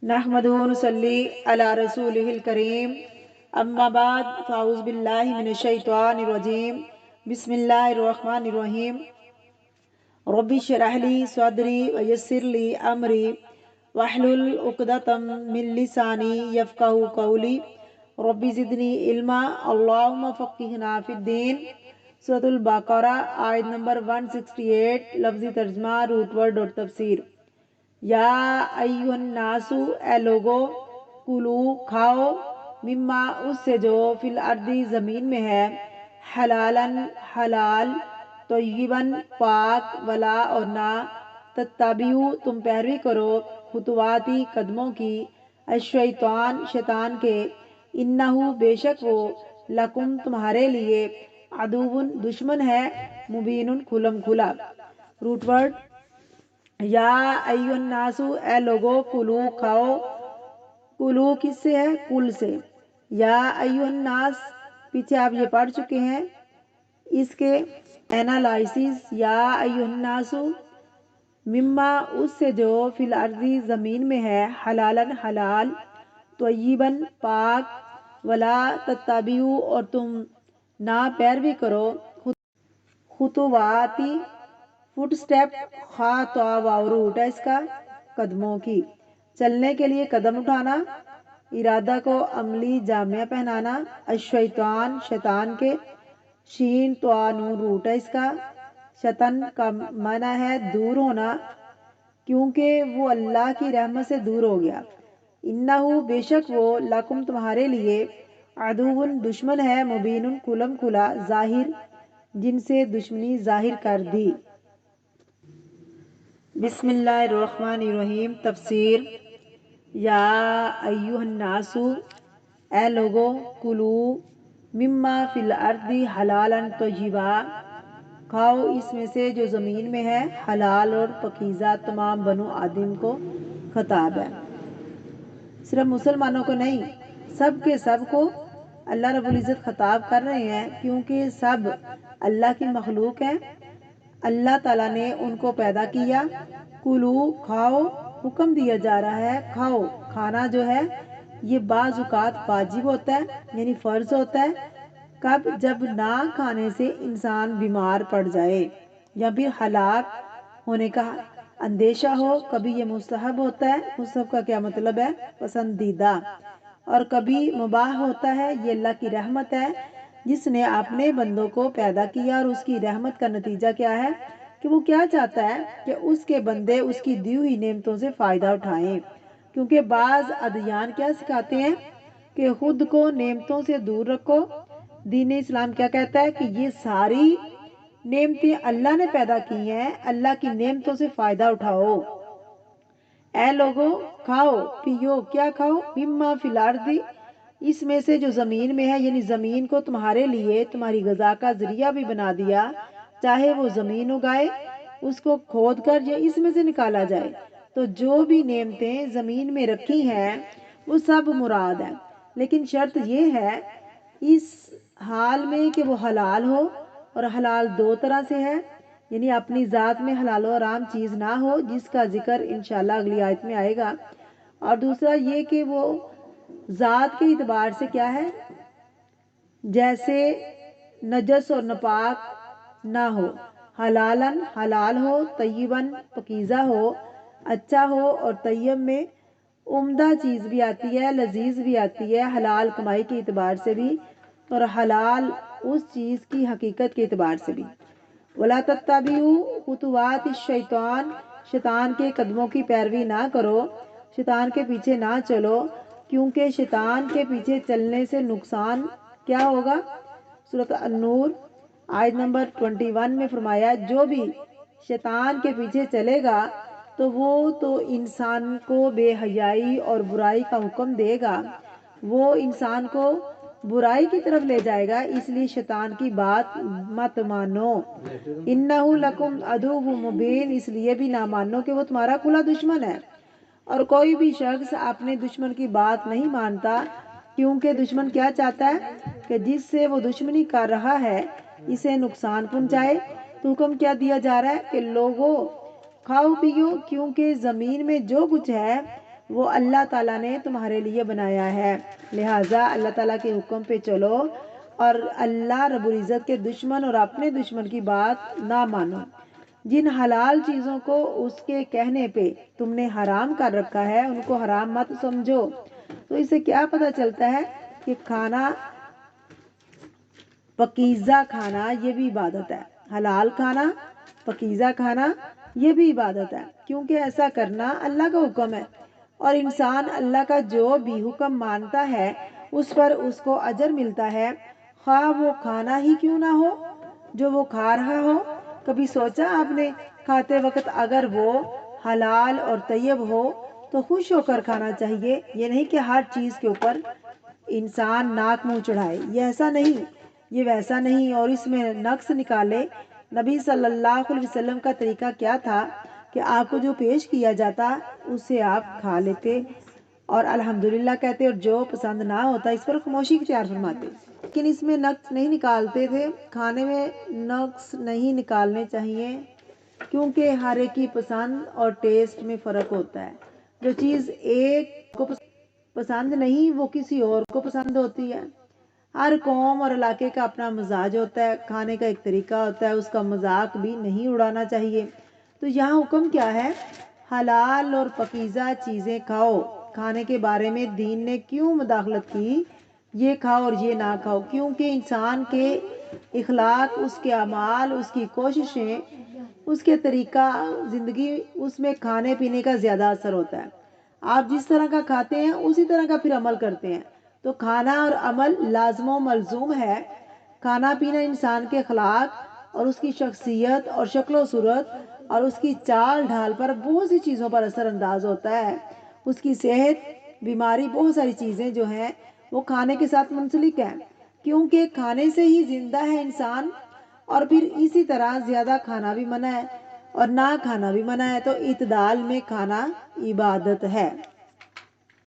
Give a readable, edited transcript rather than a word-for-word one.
نحمدہ ونصلی علی رسولہ الکریم اما بعد فاعوذ باللہ من الشیطان الرجیم بسم اللہ الرحمن الرحیم رب اشرح لی صدری ویسر لی امری واحلل عقدۃ من لسانی یفقہوا قولی رب زدنی علما اللہم فقہنا فی الدین۔ سورۃ البقرہ آیت نمبر 168 لفظی ترجمہ روٹ ورڈ اور تفسیر۔ یا ایھا الناس، اے لوگو، کلو کھاؤ، مما اس سے جو فی الارض زمین میں ہے، حلالن حلال، طیباً پاک، ولا اور نہ، تتبعوا تم پیروی کرو، خطواتی قدموں کی، الشیطان شیطان کے، انہ بے شک وہ، لکم تمہارے لیے، عدوٌ دشمن ہے، مبین کھلم کھلا۔ روٹ ورڈ یا ایھا الناس، اے لوگو، کلو کھاؤ، کلو کس سے ہے؟ کل سے۔ یا ایھا الناس پیچھے آپ یہ پڑھ چکے ہیں، اس کے اینالائسس، یا ایھا الناس مما اس سے جو فی الارض زمین میں ہے، حلالن حلال، طیباً پاک، ولا تتبعوا اور تم نہ پیروی کرو، خطواتی فٹ سٹیپ، خا تو واو روٹ ہے اس کا، قدموں کی، چلنے کے لیے قدم اٹھانا، ارادہ کو عملی جامہ پہنانا، الشیطان شیطان کے، شین تو نون روٹ ہے اس کا، شطن کا معنی ہے دور ہونا، کیونکہ وہ اللہ کی رحمت سے دور ہو گیا، انہ بے شک وہ، لکم تمہارے لیے، عدوٌ دشمن ہے، مبین کھلم کھلا، ظاہر، جن سے دشمنی ظاہر کر دی۔ بسم اللہ الرحمن الرحیم۔ تفسیر۔ یا ایھا الناس، اے لوگو، کلو، مما فی الارض حلالا طیبا، کھاؤ اس میں سے جو زمین میں ہے، حلال اور پاکیزہ، تمام بنو آدم کو خطاب ہے، صرف مسلمانوں کو نہیں، سب کے سب کو اللہ رب العزت خطاب کر رہے ہیں، کیونکہ سب اللہ کی مخلوق ہیں، اللہ تعالیٰ نے ان کو پیدا کیا۔ کلو کھاؤ، حکم دیا جا رہا ہے، کھاؤ، کھانا جو ہے یہ بعض اوقات واجب ہوتا ہے، یعنی فرض ہوتا ہے، کب؟ جب نہ کھانے سے انسان بیمار پڑ جائے یا پھر ہلاک ہونے کا اندیشہ ہو، کبھی یہ مستحب ہوتا ہے، مستحب کا کیا مطلب ہے؟ پسندیدہ، اور کبھی مباح ہوتا ہے، یہ اللہ کی رحمت ہے، جس نے اپنے بندوں کو پیدا کیا، اور اس کی رحمت کا نتیجہ کیا ہے کہ وہ کیا چاہتا ہے کہ اس کے بندے اس کی دی ہوئی نعمتوں سے فائدہ اٹھائیں، کیونکہ بعض ادیان کیا سکھاتے ہیں کہ خود کو نعمتوں سے دور رکھو۔ دین اسلام کیا کہتا ہے کہ یہ ساری نعمتیں اللہ نے پیدا کی ہیں، اللہ کی نعمتوں سے فائدہ اٹھاؤ۔ اے لوگو، کھاؤ پیو، کیا کھاؤ؟ مما فی الارض، اس میں سے جو زمین میں ہے، یعنی زمین کو تمہارے لیے تمہاری غذا کا ذریعہ بھی بنا دیا، چاہے وہ زمین اگائے، اس کو کھود کر یا اس میں سے نکالا جائے، تو جو بھی نعمتیں زمین میں رکھی ہیں وہ سب مراد ہیں، لیکن شرط یہ ہے اس حال میں کہ وہ حلال ہو، اور حلال دو طرح سے ہے، یعنی اپنی ذات میں حلال و حرام چیز نہ ہو، جس کا ذکر انشاءاللہ اگلی آیت میں آئے گا، اور دوسرا یہ کہ وہ ذات کے اعتبار سے کیا ہے، جیسے نجس اور ناپاک نہ ہو، حلالن حلال ہو، طیباً پاکیزہ ہو، اچھا ہو، اور طیب میں عمدہ چیز بھی آتی ہے، لذیذ بھی آتی ہے، حلال کمائی کے اعتبار سے بھی، اور حلال اس چیز کی حقیقت کے اعتبار سے بھی۔ وَلَا تَتَّبِعُوا خُطُوَاتِ الشَّیطان، شیطان کے قدموں کی پیروی نہ کرو، شیطان کے پیچھے نہ چلو، کیونکہ شیطان کے پیچھے چلنے سے نقصان کیا ہوگا؟ سورۃ النور آیت نمبر 21 میں فرمایا، جو بھی شیطان کے پیچھے چلے گا تو وہ تو انسان کو بے حیائی اور برائی کا حکم دے گا، وہ انسان کو برائی کی طرف لے جائے گا، اس لیے شیطان کی بات مت مانو، انہ لکم عدو مبین، اس لیے بھی نہ مانو کہ وہ تمہارا کھلا دشمن ہے، اور کوئی بھی شخص اپنے دشمن کی بات نہیں مانتا، کیونکہ دشمن کیا چاہتا ہے کہ جس سے وہ دشمنی کر رہا ہے اسے نقصان پہنچائے، تو حکم کیا دیا جا رہا ہے کہ لوگوں کھاؤ پیو، کیونکہ زمین میں جو کچھ ہے وہ اللہ تعالیٰ نے تمہارے لیے بنایا ہے، لہٰذا اللہ تعالیٰ کے حکم پہ چلو اور اللہ رب العزت کے دشمن اور اپنے دشمن کی بات نہ مانو۔ جن حلال چیزوں کو اس کے کہنے پہ تم نے حرام کر رکھا ہے ان کو حرام مت سمجھو۔ تو اس سے کیا پتہ چلتا ہے کہ کھانا، پاکیزہ کھانا یہ بھی عبادت ہے، حلال کھانا، پاکیزہ کھانا یہ بھی عبادت ہے، کیونکہ ایسا کرنا اللہ کا حکم ہے، اور انسان اللہ کا جو بھی حکم مانتا ہے اس پر اس کو اجر ملتا ہے، خواہ وہ کھانا ہی کیوں نہ ہو جو وہ کھا رہا ہو۔ کبھی سوچا آپ نے کھاتے وقت اگر وہ حلال اور طیب ہو تو خوش ہو کر کھانا چاہیے، یہ نہیں کہ ہر چیز کے اوپر انسان ناک منہ چڑھائے، یہ ایسا نہیں، یہ ویسا نہیں اور اس میں نقص نکالے۔ نبی صلی اللہ علیہ وسلم کا طریقہ کیا تھا کہ آپ کو جو پیش کیا جاتا اسے آپ کھا لیتے اور الحمدللہ کہتے، اور جو پسند نہ ہوتا اس پر خاموشی اختیار فرماتے، لیکن اس میں نقص نہیں نکالتے تھے۔ کھانے میں نقص نہیں نکالنے چاہیے، کیونکہ ہر ایک کی پسند اور ٹیسٹ میں فرق ہوتا ہے۔ جو چیز ایک کو پسند نہیں وہ کسی اور کو پسند ہوتی ہے۔ ہر قوم اور علاقے کا اپنا مزاج ہوتا ہے، کھانے کا ایک طریقہ ہوتا ہے، اس کا مذاق بھی نہیں اڑانا چاہیے۔ تو یہاں حکم کیا ہے؟ حلال اور پاکیزہ چیزیں کھاؤ۔ کھانے کے بارے میں دین نے کیوں مداخلت کی؟ یہ کھاؤ اور یہ نہ کھاؤ، کیونکہ انسان کے اخلاق، اس کے اعمال، اس کی کوششیں، اس کے طریقہ زندگی، اس میں کھانے پینے کا زیادہ اثر ہوتا ہے۔ آپ جس طرح کا کھاتے ہیں اسی طرح کا پھر عمل کرتے ہیں، تو کھانا اور عمل لازم و ملزوم ہے۔ کھانا پینا انسان کے اخلاق اور اس کی شخصیت اور شکل و صورت اور اس کی چال ڈھال پر بہت سی چیزوں پر اثر انداز ہوتا ہے۔ اس کی صحت، بیماری، بہت ساری چیزیں جو ہیں وہ کھانے کے ساتھ منسلک ہیں، کیونکہ کھانے سے ہی زندہ ہے انسان، اور پھر اسی طرح زیادہ کھانا بھی منع ہے اور نہ کھانا بھی منع ہے۔ تو اعتدال میں کھانا عبادت ہے۔